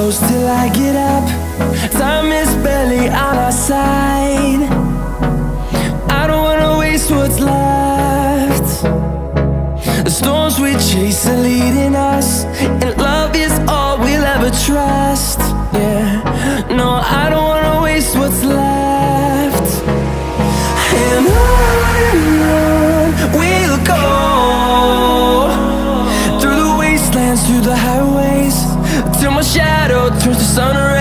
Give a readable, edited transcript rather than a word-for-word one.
close till I get up. Time is barely on our side. I don't wanna waste what's left. The storms we chase are leading us, and love is all we'll ever trust. Yeah, no, I don't wanna waste what's left. And on we'll go, through the wastelands, through the highways, till my shadow turns to sun rays.